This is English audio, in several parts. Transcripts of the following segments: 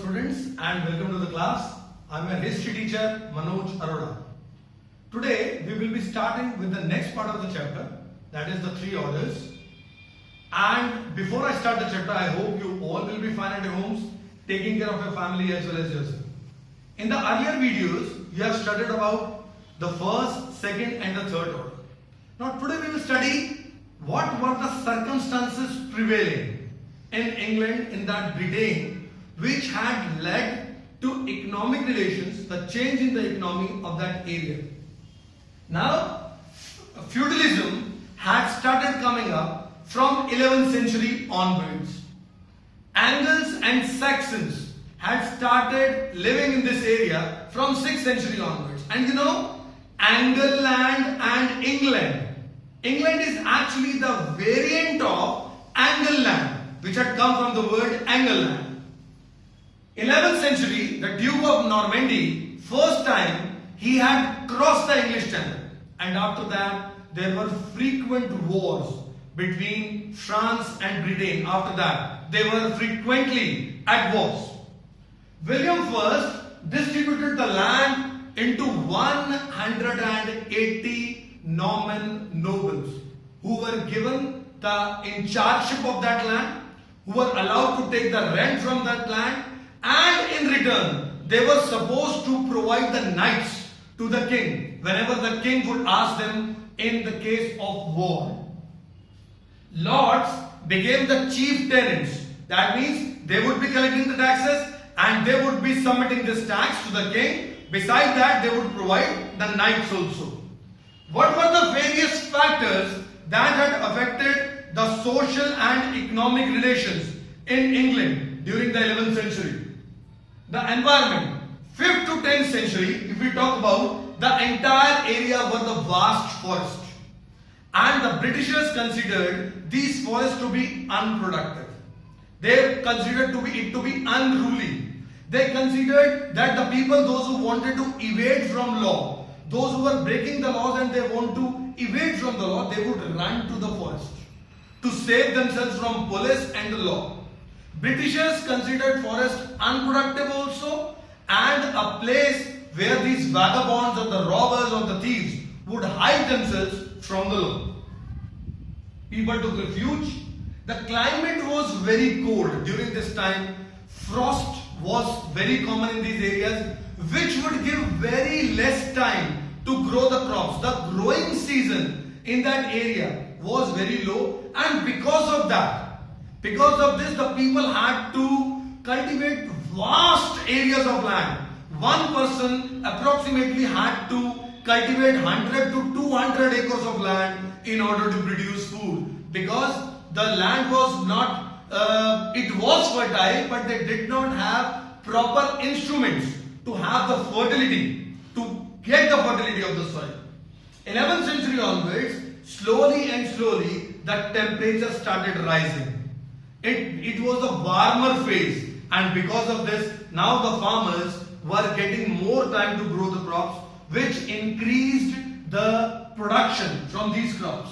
students and welcome to the class. I am your history teacher Manoj Arora. Today we will be starting with the next part of the chapter, that is the three orders. And before I start the chapter, I hope you all will be fine at your homes, taking care of your family as well as yourself. In the earlier videos, you have studied about the first, second and the third order. Now today we will study what were the circumstances prevailing in England, in that Britain, which had led to economic relations, the change in the economy of that area. Now, feudalism had started coming up from 11th century onwards. Angles and Saxons had started living in this area from 6th century onwards. And you know, Angleland and England. England is actually the variant of Angleland, which had come from the word Angleland. 11th century, the Duke of Normandy, first time he had crossed the English Channel, and after that there were frequent wars between France and Britain. After that, they were frequently at wars. William I distributed the land into 180 Norman nobles who were given the in chargeship of that land, who were allowed to take the rent from that land, and in return they were supposed to provide the knights to the king whenever the king would ask them in the case of war. Lords became the chief tenants. That means they would be collecting the taxes and they would be submitting this tax to the king. Besides that, they would provide the knights also. What were the various factors that had affected the social and economic relations in England during the 11th century? The environment. 5th to 10th century, if we talk about, the entire area were the vast forest. And the Britishers considered these forests to be unproductive. They considered it to be unruly. They considered that the people, those who wanted to evade from law, those who were breaking the laws and they want to evade from the law, they would run to the forest to save themselves from police and the law. Britishers considered forest unproductive also, and a place where these vagabonds or the robbers or the thieves would hide themselves from the law. People took refuge. The climate was very cold during this time. Frost was very common in these areas, which would give very less time to grow the crops. The growing season in that area was very low, and because of this, the people had to cultivate vast areas of land. One person approximately had to cultivate 100 to 200 acres of land in order to produce food, because the land was not, it was fertile, but they did not have proper instruments to have the fertility, to get the fertility of the soil. 11th century onwards, slowly and slowly, the temperature started rising. It was a warmer phase, and because of this, now the farmers were getting more time to grow the crops, which increased the production from these crops.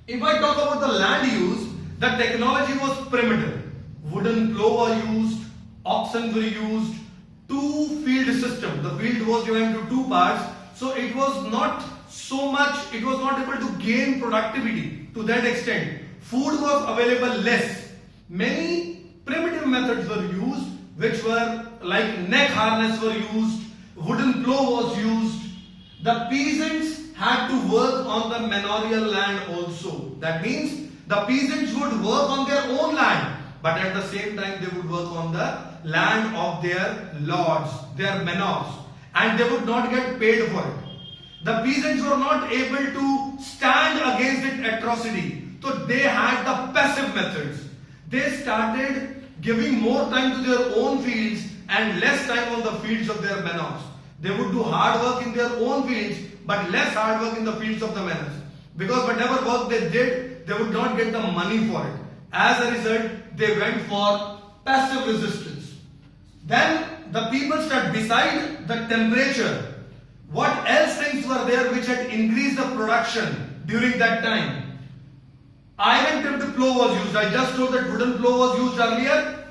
If I talk about the land use, the technology was primitive. Wooden plough were used, oxen were used, two-field system. The field was divided into two parts, so it was not able to gain productivity to that extent. Food was available less. Many primitive methods were used, which were like neck harness were used, wooden plough was used. The peasants had to work on the manorial land also. That means the peasants would work on their own land, but at the same time they would work on the land of their lords, their manors, and they would not get paid for it. The peasants were not able to stand against its atrocity, so they had the passive methods. They started giving more time to their own fields and less time on the fields of their manors. They would do hard work in their own fields, but less hard work in the fields of the manors. Because whatever work they did, they would not get the money for it. As a result, they went for passive resistance. Then the people started, beside the temperature, what else things were there which had increased the production during that time? Iron tipped plough was used. I just told that wooden plough was used earlier.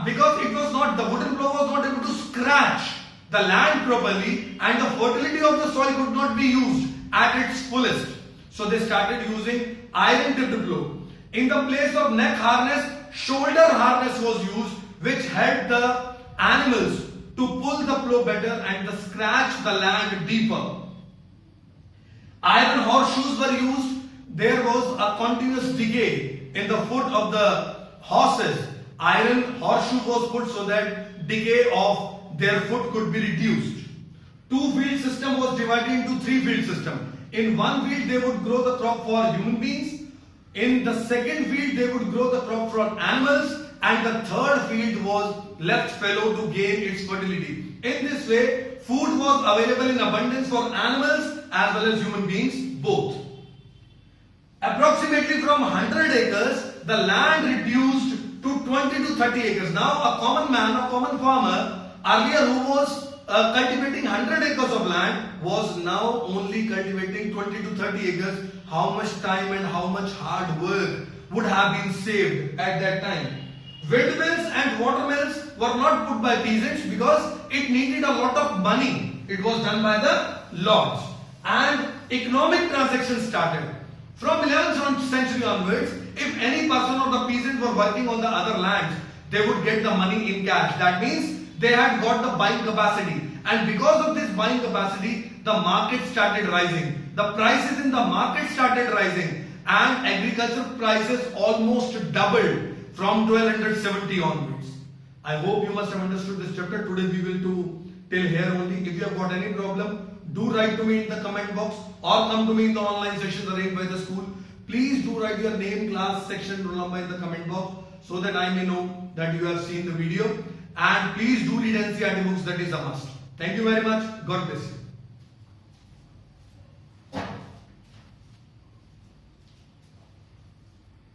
because it was not, the wooden plow was not able to scratch the land properly, and the fertility of the soil could not be used at its fullest. So they started using iron tipped plow. In the place of neck harness, shoulder harness was used, which helped the animals to pull the plow better and to scratch the land deeper. Iron horseshoes were used. There was a continuous decay in the foot of the horses. Iron horseshoe was put so that decay of their foot could be reduced. Two-field system was divided into three-field system. In one field they would grow the crop for human beings. In the second field they would grow the crop for animals. And the third field was left fallow to gain its fertility. In this way, food was available in abundance for animals as well as human beings, both. Approximately from 100 acres, the land reduced to 20 to 30 acres. Now, a common man, a common farmer, earlier who was cultivating 100 acres of land, was now only cultivating 20 to 30 acres. How much time and how much hard work would have been saved at that time? Windmills and watermills were not put by peasants because it needed a lot of money. It was done by the lords. And economic transactions started. From 11th century onwards, if any person or the peasants were working on the other lands, they would get the money in cash. That means they had got the buying capacity. And because of this buying capacity, the market started rising. The prices in the market started rising. And agricultural prices almost doubled from 1270 onwards. I hope you must have understood this chapter. Today we will do till here only. If you have got any problem, do write to me in the comment box or come to me in the online sessions arranged by the school. Please do write your name, class, section, roll number in the comment box so that I may know that you have seen the video. And please do read NCERT books, that is a must. Thank you very much. God bless you.